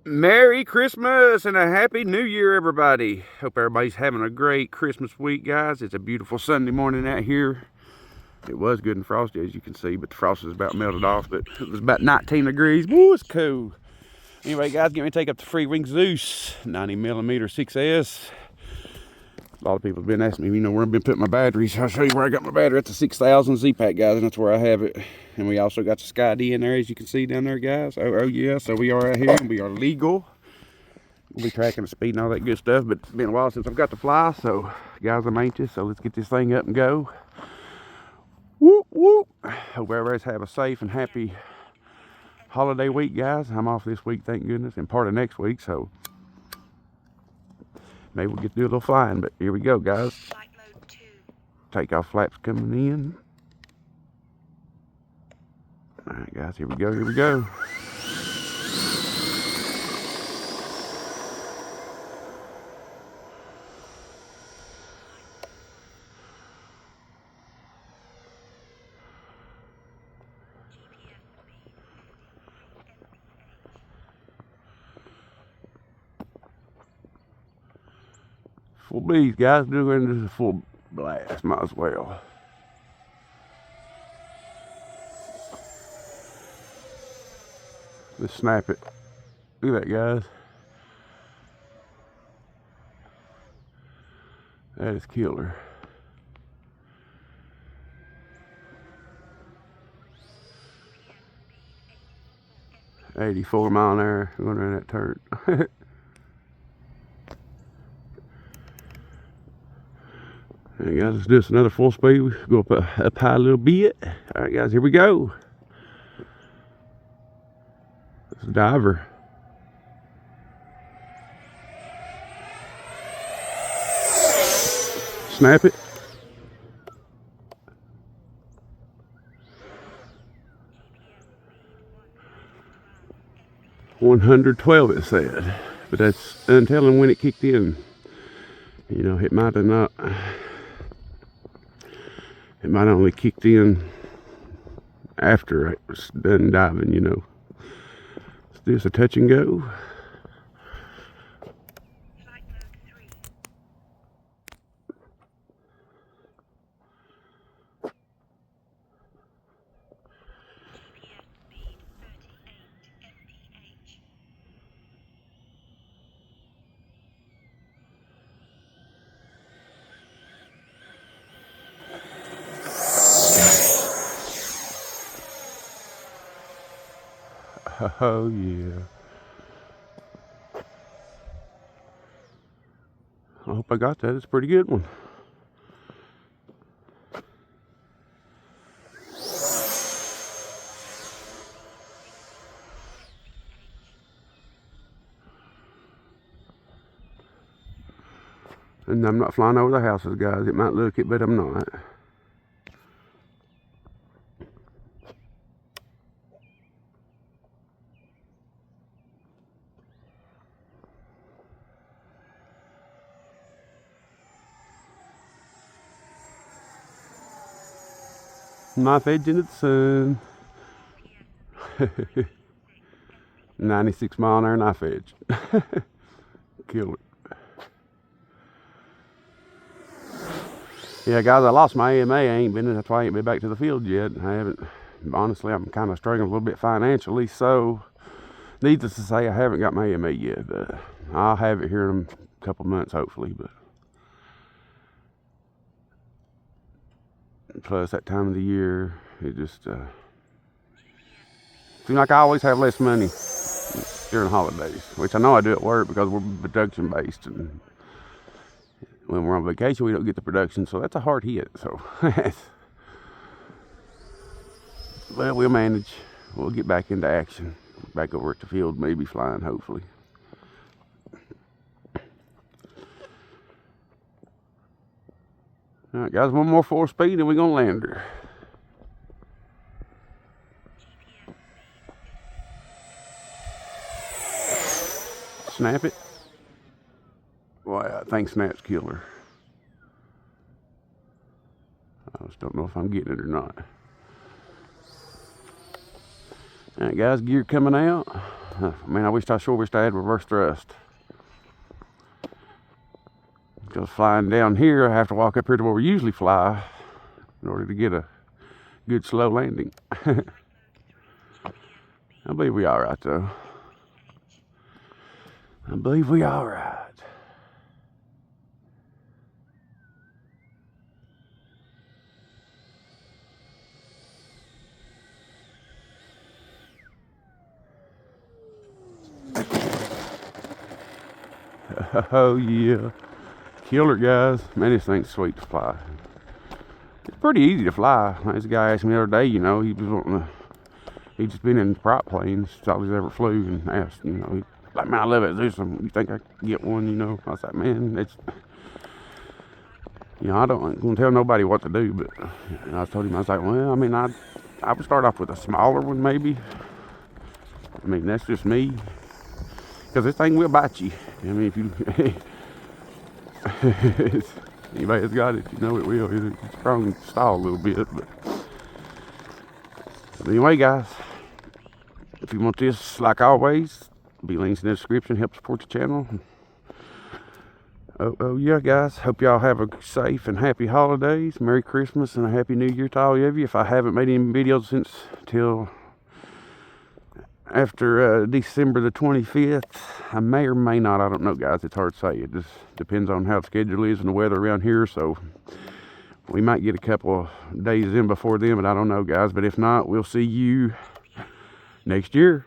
Merry Christmas and a Happy New Year, everybody. Hope everybody's having a great Christmas week, guys. It's a beautiful Sunday morning out here. It was good and frosty, as you can see, but the frost is about melted off. But it was about 19 degrees. Woo, it's cool. Anyway, guys, get me to take up the Freewing Zeus 90mm 6S. A lot of people have been asking me, where I've been putting my batteries. I'll show you where I got my battery. That's a 6000 Z-Pack, guys, and that's where I have it. And we also got the SkyD in there, as you can see down there, guys. Oh yeah, so we are out here, and we are legal. We'll be tracking the speed and all that good stuff, but it's been a while since I've got to fly, so guys, I'm anxious, so let's get this thing up and go. Whoop, whoop. Hope everybody's have a safe and happy holiday week, guys. I'm off this week, thank goodness, and part of next week, so maybe we'll get to do a little flying, but here we go, guys. Takeoff flaps coming in. All right, guys, here we go, here we go. Full bees, guys, doing this a full blast, might as well. Let's snap it. Look at that, guys. That is killer. $84 miles an hour going around that turn. Alright, guys, let's do this another full speed. We go up high a little bit. Alright, guys, here we go. It's a diver. Snap it. $112 it said, but that's untelling when it kicked in. It might have not. It might only kicked in after it was done diving. Let's do this a touch and go. Oh yeah. I hope I got that. It's a pretty good one. And I'm not flying over the houses, guys. It might look it, but I'm not. Knife edge into the sun. 96 mile an hour knife edge. Kill it. Yeah, guys, I lost my AMA. That's why I ain't been back to the field yet. I haven't. Honestly, I'm kind of struggling a little bit financially, so needless to say, I haven't got my AMA yet. But I'll have it here in a couple months, hopefully. But plus, that time of the year, it just seems like I always have less money during holidays, which I know I do at work because we're production based, and when we're on vacation we don't get the production, so that's a hard hit. So well, we'll manage. We'll get back into action, back over at the field, maybe flying, hopefully. All right, guys, one more full speed and we're gonna land her. Snap it. Boy, I think snap's killer. I just don't know if I'm getting it or not. All right, guys, gear coming out. Man, I sure wished I had reverse thrust. Because flying down here, I have to walk up here to where we usually fly in order to get a good slow landing. I believe we all right though. I believe we all right. Oh yeah. Killer, guys. Man, this thing's sweet to fly. It's pretty easy to fly. This guy asked me the other day, you know, he was wanting to, he'd just been in prop planes, that's all he's ever flew, and asked, you know, like, man, I love it. Zeus, you think I can get one, you know? I was like, man, it's, you know, I don't gonna tell nobody what to do, but I told him, I was like, well, I mean, I would start off with a smaller one, maybe. I mean, that's just me. Because this thing will bite you. I mean, if you, anybody that's got it, you know it will. It's probably stall a little bit, but anyway, guys, if you want this, like always, be links in the description. Help support the channel. Oh yeah, guys. Hope y'all have a safe and happy holidays. Merry Christmas and a Happy New Year to all of you. If I haven't made any videos since till after December the 25th, I may or may not. I don't know, guys. It's hard to say. It just depends on how the schedule is and the weather around here. So we might get a couple of days in before then, but I don't know, guys. But if not, we'll see you next year.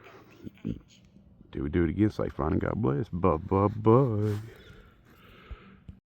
Till we do it again, safe flying and God bless. Bye.